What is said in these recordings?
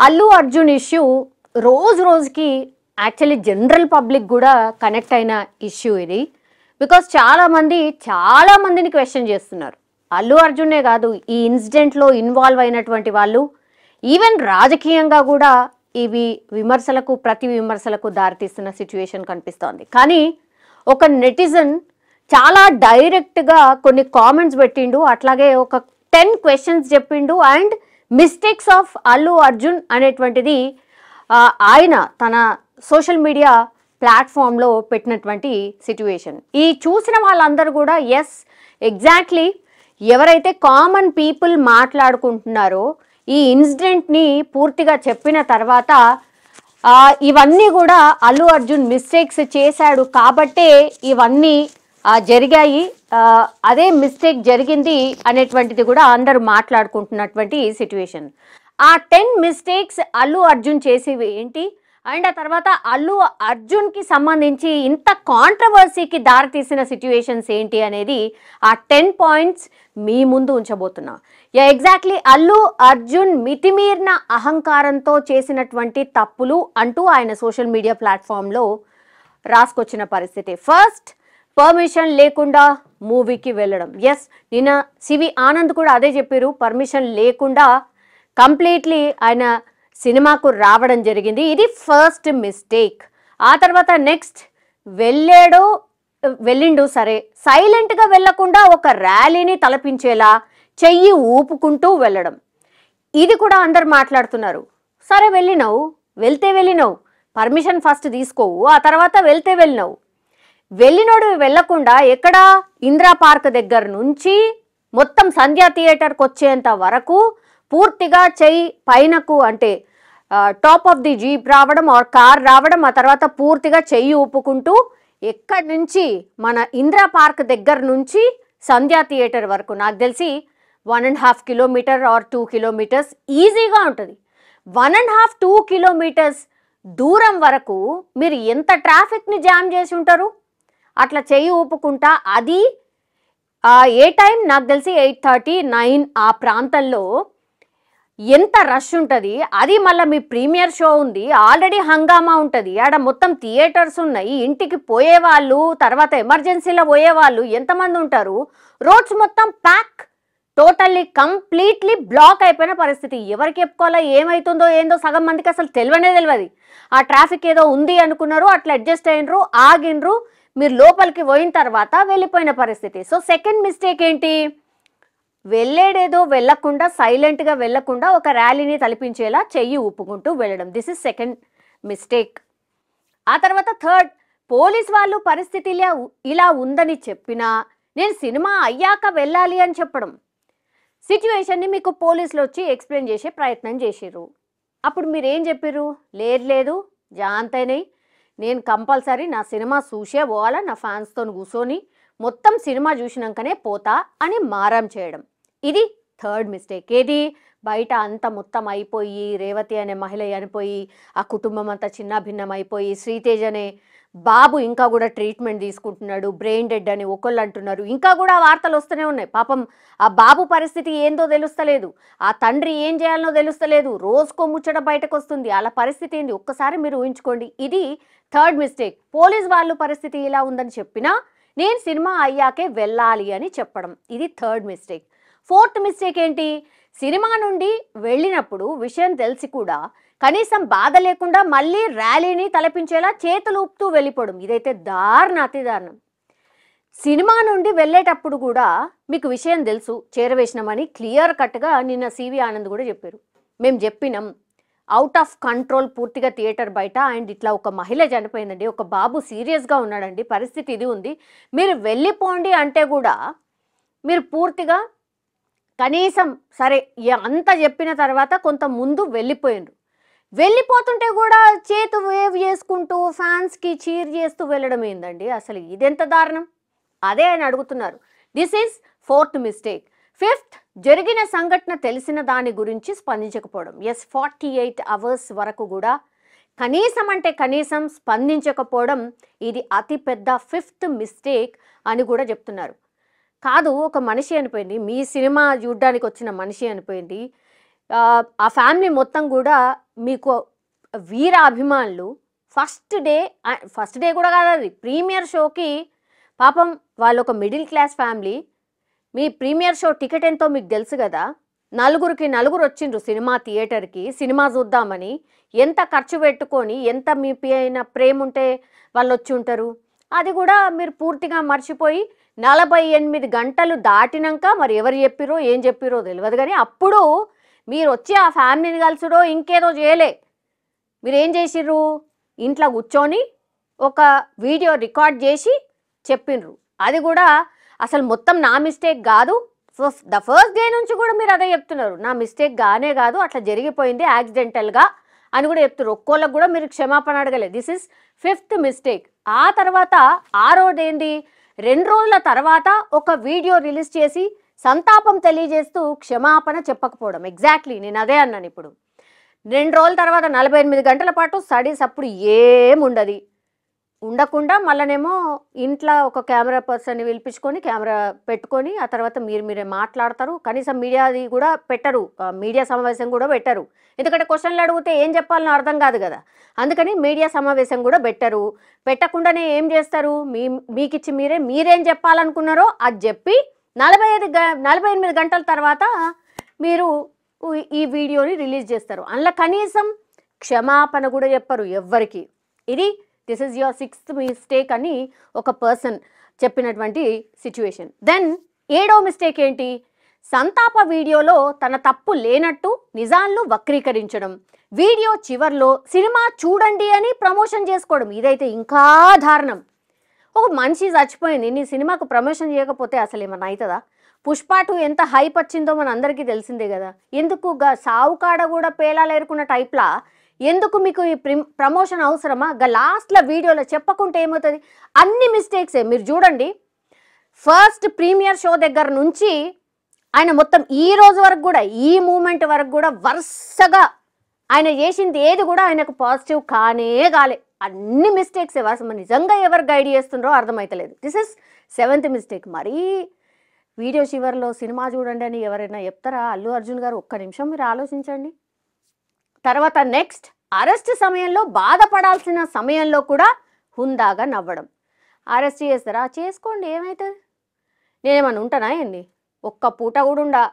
Allu Arjun issue రోజు రోజుకి actually general public కూడా కనెక్ట్ అయిన ఇష్యూ ఇది. బికాస్ చాలా మందిని క్వశ్చన్ చేస్తున్నారు. అల్లు అర్జునే కాదు, ఈ ఇన్సిడెంట్లో ఇన్వాల్వ్ అయినటువంటి వాళ్ళు ఈవెన్ రాజకీయంగా కూడా ఇవి ప్రతి విమర్శలకు దారితీస్తున్న సిచ్యువేషన్ కనిపిస్తోంది. కానీ ఒక నెటిజన్ చాలా డైరెక్ట్గా కొన్ని కామెంట్స్ పెట్టిండు, అట్లాగే ఒక 10 క్వశ్చన్స్ చెప్పిండు. And mistakes of Allu Arjun అనేటువంటిది ఆయన తన సోషల్ మీడియా ప్లాట్ఫామ్లో పెట్టినటువంటి సిచ్యువేషన్. ఈ చూసిన వాళ్ళందరూ కూడా ఎగ్జాక్ట్లీ ఎవరైతే కామన్ పీపుల్ మాట్లాడుకుంటున్నారో ఈ ఇన్సిడెంట్ని పూర్తిగా చెప్పిన తర్వాత ఇవన్నీ కూడా అల్లు అర్జున్ మిస్టేక్స్ చేశాడు కాబట్టే ఇవన్నీ జరిగాయి, అదే మిస్టేక్ జరిగింది అనేటువంటిది కూడా అందరూ మాట్లాడుకుంటున్నటువంటి సిచ్యువేషన్. ఆ 10 మిస్టేక్స్ అల్లు అర్జున్ చేసేవి ఏంటి, అండ్ ఆ తర్వాత అల్లు అర్జున్కి సంబంధించి ఇంత కాంట్రవర్సీకి దారితీసిన సిచ్యువేషన్స్ ఏంటి అనేది ఆ 10 పాయింట్స్ మీ ముందు ఉంచబోతున్నా. ఎగ్జాక్ట్లీ అల్లు అర్జున్ మితిమీరిన అహంకారంతో చేసినటువంటి తప్పులు అంటూ ఆయన సోషల్ మీడియా ప్లాట్ఫామ్లో రాసుకొచ్చిన పరిస్థితి. ఫస్ట్, పర్మిషన్ లేకుండా మూవీకి వెళ్ళడం. నిన్న సివి ఆనంద్ కూడా అదే చెప్పారు, పర్మిషన్ లేకుండా కంప్లీట్లీ ఆయన సినిమాకు రావడం జరిగింది. ఇది ఫస్ట్ మిస్టేక్. ఆ తర్వాత నెక్స్ట్ వెళ్ళిండు సరే, సైలెంట్గా వెళ్ళకుండా ఒక ర్యాలీని తలపించేలా చెయ్యి ఊపుకుంటూ వెళ్ళడం, ఇది కూడా అందరు మాట్లాడుతున్నారు. సరే వెళ్ళినావు, పర్మిషన్ ఫస్ట్ తీసుకోవు, ఆ తర్వాత వెళ్ళినోడు వెళ్ళకుండా ఎక్కడ ఇందిరా పార్క్ దగ్గర నుంచి మొత్తం సంధ్యా థియేటర్కి వచ్చేంత వరకు పూర్తిగా చెయ్యి పైనకు అంటే టాప్ ఆఫ్ ది జీప్ రావడం ఆర్ కార్ రావడం, ఆ తర్వాత పూర్తిగా చెయ్యి ఊపుకుంటూ ఎక్కడి నుంచి మన ఇందిరా పార్క్ దగ్గర నుంచి సంధ్యా థియేటర్ వరకు నాకు తెలిసి 1.5 కిలోమీటర్ ఆర్ 2 కిలోమీటర్స్ ఈజీగా ఉంటుంది. 1.5-2 కిలోమీటర్స్ దూరం వరకు మీరు ఎంత ట్రాఫిక్ని జామ్ చేసి ఉంటారు అట్లా చెయ్యి ఊపుకుంటా. అది ఏ టైం నాకు తెలిసి 8:30-9 ఆ ప్రాంతంలో ఎంత రష్ ఉంటుంది. అది మళ్ళీ మీ ప్రీమియర్ షో ఉంది, ఆల్రెడీ హంగామా ఉంటుంది, ఆడ మొత్తం థియేటర్స్ ఉన్నాయి, ఇంటికి పోయేవాళ్ళు తర్వాత ఎమర్జెన్సీలో పోయేవాళ్ళు ఎంతమంది ఉంటారు, రోడ్స్ మొత్తం ప్యాక్, టోటల్లీ కంప్లీట్లీ బ్లాక్ అయిపోయిన పరిస్థితి. ఎవరికి చెప్పుకోవాలో ఏమవుతుందో ఏందో సగం మందికి అసలు తెలియదు. ఆ ట్రాఫిక్ ఏదో ఉంది అనుకున్నారు, అట్లా అడ్జస్ట్ అయినరు, ఆగినరు, మీరు లోపలికి పోయిన తర్వాత వెళ్ళిపోయిన పరిస్థితి. సో సెకండ్ మిస్టేక్ ఏంటి, వెళ్ళకుండా సైలెంట్గా వెళ్ళకుండా ఒక ర్యాలీని తలపించేలా చెయ్యి ఊపుకుంటూ వెళ్ళడం. This is second mistake. ఆ తర్వాత థర్డ్, పోలీస్ వాళ్ళు పరిస్థితి ఇలా ఉందని చెప్పినా నేను సినిమా అయ్యాక వెళ్ళాలి అని చెప్పడం. సిచ్యువేషన్ని మీకు పోలీసులు వచ్చి ఎక్స్ప్లెయిన్ చేసే ప్రయత్నం చేసిర్రు. అప్పుడు మీరు ఏం చెప్పారు, లేదు జాంతైనాయి, నేను కంపల్సరీ నా సినిమా చూసే పోవాలా, నా ఫ్యాన్స్తో కూర్చొని మొత్తం సినిమా చూసినాకనే పోతా అని మారం చేయడం. ఇది థర్డ్ మిస్టేక్. ఏది, బయట అంత మొత్తం అయిపోయి రేవతి అనే మహిళ చనిపోయి ఆ కుటుంబం అంతా చిన్నాభిన్నం అయిపోయి శ్రీతేజ్ అనే బాబు ఇంకా కూడా ట్రీట్మెంట్ తీసుకుంటున్నాడు, బ్రెయిన్ డెడ్ అని ఒకళ్ళు అంటున్నారు, ఇంకా కూడా వార్తలు వస్తూనే ఉన్నాయి. పాపం ఆ బాబు పరిస్థితి ఏందో తెలుస్తలేదు, ఆ తండ్రి ఏం చేయాలనో తెలుస్తలేదు, రోజుకో ముచ్చట బయటకు వస్తుంది, అలా పరిస్థితి ఏంది ఒక్కసారి మీరు ఊహించుకోండి. ఇది థర్డ్ మిస్టేక్. పోలీస్ వాళ్ళు పరిస్థితి ఇలా ఉందని చెప్పినా నేను సినిమా అయ్యాకే వెళ్ళాలి అని చెప్పడం, ఇది థర్డ్ మిస్టేక్. ఫోర్త్ మిస్టేక్ ఏంటి, సినిమా నుండి వెళ్ళినప్పుడు విషయం తెలిసి కూడా కనీసం బాధ లేకుండా మళ్ళీ ర్యాలీని తలపించేలా చేతులు ఊపుతూ వెళ్ళిపోవడం, ఇదైతే అతి దారుణం. సినిమా నుండి వెళ్ళేటప్పుడు కూడా మీకు విషయం తెలుసు చేరవేసినామని క్లియర్ కట్గా నిన్న సివి ఆనంద్ కూడా చెప్పారు. మేము చెప్పినాం, అవుట్ ఆఫ్ కంట్రోల్ పూర్తిగా థియేటర్ బయట, అండ్ ఇట్లా ఒక మహిళ చనిపోయిందండి, ఒక బాబు సీరియస్గా ఉన్నాడండి, పరిస్థితి ఇది ఉంది, మీరు వెళ్ళిపోండి అంటే కూడా మీరు పూర్తిగా కనీసం సరే అంత చెప్పిన తర్వాత కొంత ముందు వెళ్ళిపోతుంటే కూడా చేతు వేవ్ చేసుకుంటూ ఫ్యాన్స్కి చీర్ చేస్తూ వెళ్ళడం ఏందండి, అసలు ఇదెంత దారుణం, అదే ఆయన అడుగుతున్నారు. This is fourth mistake. Fifth, జరిగిన సంఘటన తెలిసిన దాని గురించి స్పందించకపోవడం. 48 అవర్స్ వరకు కూడా కనీసం స్పందించకపోవడం, ఇది అతిపెద్ద ఫిఫ్త్ మిస్టేక్ అని కూడా చెప్తున్నారు. కాదు, ఒక మనిషి అనిపోయింది, మీ సినిమా చూడ్డానికి వచ్చిన మనిషి అనిపోయింది, ఆ ఫ్యామిలీ మొత్తం కూడా మీకు వీర అభిమానులు ఫస్ట్ డే కూడా కాదు, అది ప్రీమియర్ షోకి పాపం వాళ్ళు ఒక మిడిల్ క్లాస్ ఫ్యామిలీ. మీ ప్రీమియర్ షో టికెట్ ఎంతో మీకు తెలుసు కదా, నలుగురు వచ్చిండ్రు సినిమా థియేటర్కి సినిమా చూద్దామని. ఎంత ఖర్చు పెట్టుకొని, ఎంత మీ పైన ప్రేమ ఉంటే వాళ్ళు వచ్చి ఉంటారు. అది కూడా మీరు పూర్తిగా మర్చిపోయి 48 గంటలు దాటినాక మరి ఎవరు చెప్పిరో ఏం చెప్పిరో తెలియదు, కానీ అప్పుడు మీరు వచ్చి ఆ ఫ్యామిలీని కలిసిరో ఇంకేదో చేయలే. మీరు ఏం చేసిర్రు, ఇంట్లో కూర్చొని ఒక వీడియో రికార్డ్ చేసి చెప్పిండ్రు. అది కూడా అసలు మొత్తం నా మిస్టేక్ కాదు, ద ఫస్ట్ డే నుంచి కూడా మీరు అదే చెప్తున్నారు, నా మిస్టేక్ గానే కాదు, అట్లా జరిగిపోయింది యాక్సిడెంటల్గా అని కూడా చెప్తున్నారు. ఒక్కోళ్ళకు కూడా మీరు క్షమాపణ అడగలేదు. This is 5th mistake. ఆ తర్వాత ఏంది 2 రోజుల తర్వాత ఒక వీడియో రిలీజ్ చేసి సంతాపం తెలియజేస్తూ క్షమాపణ చెప్పకపోవడం. ఎగ్జాక్ట్లీ నేను అదే అన్నాను. ఇప్పుడు 2 రోజుల తర్వాత 48 గంటల పాటు స్టడీస్ అప్పుడు ఏముండదు, ఉండకుండా మళ్ళనేమో ఇంట్లో ఒక కెమెరా పర్సన్ని పిలిపించుకొని కెమెరా పెట్టుకొని ఆ తర్వాత మీరే మాట్లాడతారు. కనీసం మీడియాది కూడా పెట్టరు, మీడియా సమావేశం కూడా పెట్టరు. ఎందుకంటే క్వశ్చన్లు అడిగితే ఏం చెప్పాలని అర్థం కాదు కదా, అందుకని మీడియా సమావేశం కూడా పెట్టరు. పెట్టకుండానే ఏం చేస్తారు, మీకిచ్చి మీరేం చెప్పాలనుకున్నారో అది చెప్పి 48 గంటల తర్వాత మీరు ఈ వీడియోని రిలీజ్ చేస్తారు. అందులో కనీసం క్షమాపణ కూడా చెప్పరు ఎవ్వరికి. This is your 6th mistake అని ఒక పర్సన్ చెప్పినటువంటి సిచ్యువేషన్. దెన్ 7వ మిస్టేక్ ఏంటి, సంతాప వీడియోలో తన తప్పు లేనట్టు నిజాలను వక్రీకరించడం, వీడియో చివర్లో సినిమా చూడండి అని ప్రమోషన్ చేసుకోవడం. ఇదైతే ఇంకా దారుణం. ఒక మనిషి చచ్చిపోయింది, నీ సినిమాకు ప్రమోషన్ చేయకపోతే అసలు ఏమన్నా అవుతుందా? పుష్ప 2 ఎంత హైప్ వచ్చిందో మన అందరికీ తెలిసిందే కదా. ఎందుకు సావుకాడ కూడా పేలాలు ఏరుకున్న టైప్లా ఎందుకు మీకు ఈ ప్రమోషన్ అవసరమా? లాస్ట్లో వీడియోలో చెప్పకుంటే ఏమవుతుంది? అన్ని మిస్టేక్సే. మీరు చూడండి, ఫస్ట్ ప్రీమియర్ షో దగ్గర నుంచి ఆయన మొత్తం ఈ రోజు వరకు కూడా, ఈ మూమెంట్ వరకు కూడా వరుసగా ఆయన చేసింది ఏది కూడా ఆయనకు పాజిటివ్ కానే కాలే. అన్ని మిస్టేక్సే. అసలు నిజంగా ఎవరు గైడ్ చేస్తుండ్రో అర్థమవుతలేదు. This is 7th mistake. మరీ వీడియో చివర్లో సినిమా చూడండి అని ఎవరైనా చెప్తారా? అల్లు అర్జున్ గారు ఒక్క నిమిషం మీరు ఆలోచించండి. తర్వాత నెక్స్ట్, అరెస్ట్ సమయంలో బాధపడాల్సిన సమయంలో కూడా హుందాగా నవ్వడం. అరెస్ట్ చేస్తారా, చేసుకోండి, ఏమవుతుంది, నేనేమన్నా ఉంటానా ఏంది, ఒక్క పూట కూడా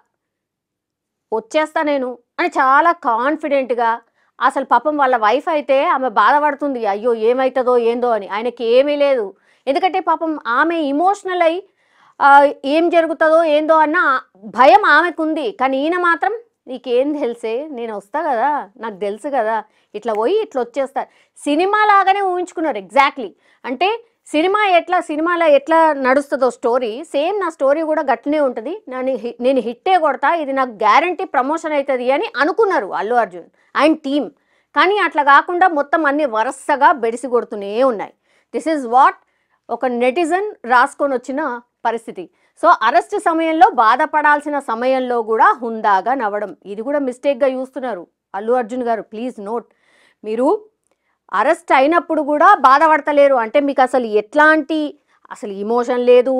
వచ్చేస్తా నేను అని చాలా కాన్ఫిడెంట్గా. అసలు పాపం వాళ్ళ వైఫ్ అయితే ఆమె బాధపడుతుంది, అయ్యో ఏమవుతుందో ఏందో అని. ఆయనకి ఏమీ లేదు, ఎందుకంటే పాపం ఆమె ఇమోషనల్ అయ్యి ఏం జరుగుతుందో ఏందో అన్న భయం ఆమెకుంది. కానీ ఈయన మాత్రం నీకేం తెలుసే, నేను వస్తా కదా, నాకు తెలుసు కదా, ఇట్లా పోయి ఇట్లా వచ్చేస్తా. సినిమా లాగానే ఊహించుకున్నారు ఎగ్జాక్ట్లీ. అంటే సినిమాలో ఎట్లా నడుస్తుందో స్టోరీ, సేమ్ నా స్టోరీ కూడా గట్లనే ఉంటుంది, నేను హిట్టే కొడతా, ఇది నాకు గ్యారంటీ ప్రమోషన్ అవుతుంది అని అనుకున్నారు అల్లు అర్జున్ అండ్ టీమ్. కానీ అట్లా కాకుండా మొత్తం అన్ని వరుసగా బెడిసి కొడుతూనే ఉన్నాయి. దిస్ ఈజ్ వాట్ ఒక నెటిజన్ రాసుకొని వచ్చిన పరిస్థితి. సో అరెస్ట్ సమయంలో బాధపడాల్సిన సమయంలో కూడా హుందాగా నవ్వడం, ఇది కూడా మిస్టేక్గా చూస్తున్నారు అల్లు అర్జున్ గారు. ప్లీజ్ నోట్, మీరు అరెస్ట్ అయినప్పుడు కూడా బాధపడతలేరు అంటే మీకు అసలు ఎట్లాంటి ఇమోషన్ లేదు,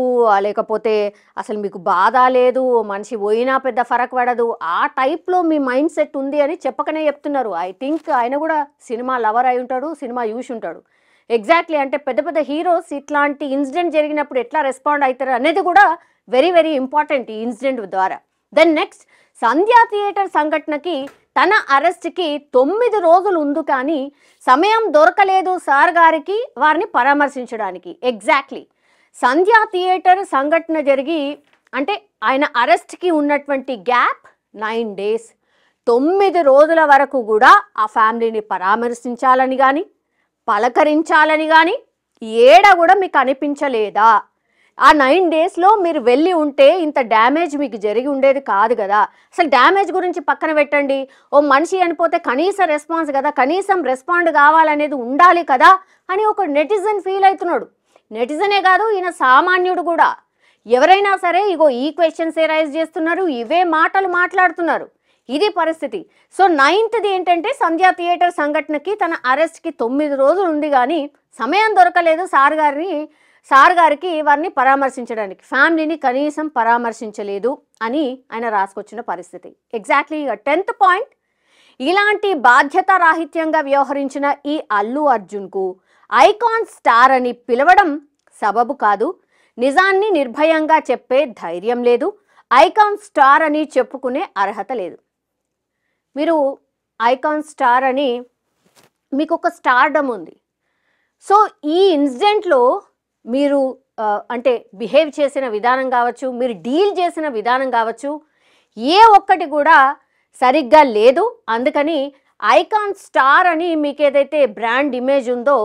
లేకపోతే అసలు మీకు బాధ లేదు, మనిషి పోయినా పెద్ద ఫరక్ పడదు, ఆ టైప్లో మీ మైండ్ సెట్ ఉంది అని చెప్పకనే చెప్తున్నారు. ఐ థింక్ ఆయన కూడా సినిమా లవర్ అయి ఉంటాడు, సినిమా చూసి ఉంటాడు. ఎగ్జాక్ట్లీ. అంటే పెద్ద పెద్ద హీరోస్ ఇట్లాంటి ఇన్సిడెంట్ జరిగినప్పుడు ఎట్లా రెస్పాండ్ అవుతారు అనేది కూడా వెరీ వెరీ ఇంపార్టెంట్ ఈ ఇన్సిడెంట్ ద్వారా. దెన్ నెక్స్ట్, సంధ్యా థియేటర్ సంఘటనకి తన అరెస్ట్కి 9 రోజులు ఉంది, కానీ సమయం దొరకలేదు సార్ గారికి వారిని పరామర్శించడానికి. ఎగ్జాక్ట్లీ. సంధ్యా థియేటర్ సంఘటన జరిగి అంటే ఆయన అరెస్ట్కి ఉన్నటువంటి గ్యాప్ 9 days. 9 రోజుల వరకు కూడా ఆ ఫ్యామిలీని పరామర్శించాలని కానీ పలకరించాలని కానీ ఏడా కూడా మీకు అనిపించలేదా? ఆ 9 daysలో మీరు వెళ్ళి ఉంటే ఇంత డ్యామేజ్ మీకు జరిగి ఉండేది కాదు కదా. అసలు డ్యామేజ్ గురించి పక్కన పెట్టండి, ఓ మనిషి అనిపోతే కనీస రెస్పాన్స్ కదా, కనీసం రెస్పాండ్ కావాలనేది ఉండాలి కదా అని ఒక నెటిజన్ ఫీల్ అవుతున్నాడు. నెటిజనే కాదు, ఈయన సామాన్యుడు కూడా. ఎవరైనా సరే ఇగో ఈ క్వశ్చన్సే రైజ్ చేస్తున్నారు, ఇవే మాటలు మాట్లాడుతున్నారు. ఇది పరిస్థితి. సో 9th ఏంటంటే సంధ్యా థియేటర్ సంఘటనకి తన అరెస్ట్కి 9 రోజులు ఉంది, కానీ సమయం దొరకలేదు సార్ గారికి వారిని పరామర్శించడానికి, ఫ్యామిలీని కనీసం పరామర్శించలేదు అని ఆయన రాసుకొచ్చిన పరిస్థితి. Exactly 10th point. ఇలాంటి బాధ్యతారాహిత్యంగా వ్యవహరించిన ఈ అల్లు అర్జున్కు ఐకాన్ స్టార్ అని పిలవడం సబబు కాదు. నిజాన్ని నిర్భయంగా చెప్పే ధైర్యం లేదు. ఐకాన్ స్టార్ అని చెప్పుకునే అర్హత లేదు. మీరు ఐకాన్ స్టార్ అని మీకు ఒక స్టార్డమ్ ఉంది. సో ఈ ఇన్సిడెంట్లో మీరు అంటే బిహేవ్ చేసిన విధానం కావచ్చు, మీరు డీల్ చేసిన విధానం కావచ్చు, ఏ ఒక్కటి కూడా సరిగ్గా లేదు. అందుకని ఐకాన్ స్టార్ అని మీకు ఏదైతే బ్రాండ్ ఇమేజ్ ఉందో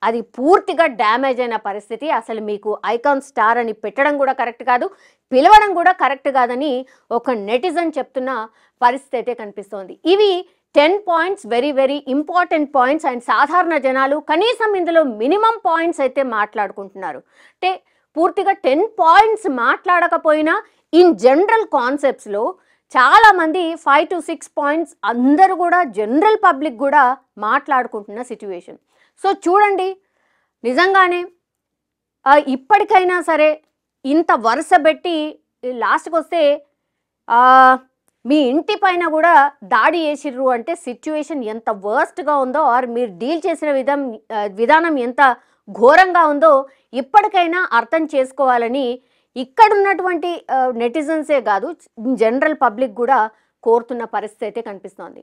అది పూర్తిగా డ్యామేజ్ అయిన పరిస్థితి. అసలు మీకు ఐకాన్ స్టార్ అని పెట్టడం కూడా కరెక్ట్ కాదు, పిలవడం కూడా కరెక్ట్ కాదని ఒక నెటిజన్ చెప్తున్న పరిస్థితి అయితే కనిపిస్తోంది. ఇవి 10 points, very very important points. And సాధారణ జనాలు కనీసం ఇందులో మినిమం పాయింట్స్ అయితే మాట్లాడుకుంటున్నారు. అంటే పూర్తిగా 10 పాయింట్స్ మాట్లాడకపోయినా ఇన్ జనరల్ కాన్సెప్ట్స్లో చాలామంది 5 to 6 పాయింట్స్ అందరూ కూడా జనరల్ పబ్లిక్ కూడా మాట్లాడుకుంటున్న సిచ్యువేషన్. సో చూడండి, నిజంగానే ఇప్పటికైనా సరే ఇంత వరుస పెట్టి లాస్ట్కి వస్తే మీ ఇంటి పైన కూడా దాడి చేసిర్రు అంటే సిచ్యువేషన్ ఎంత వర్స్ట్గా ఉందో, ఆర్ మీరు డీల్ చేసిన విధానం ఎంత ఘోరంగా ఉందో ఇప్పటికైనా అర్థం చేసుకోవాలని ఇక్కడున్నటువంటి నెటిజన్సే కాదు, జనరల్ పబ్లిక్ కూడా కోరుతున్న పరిస్థితి అయితే కనిపిస్తోంది.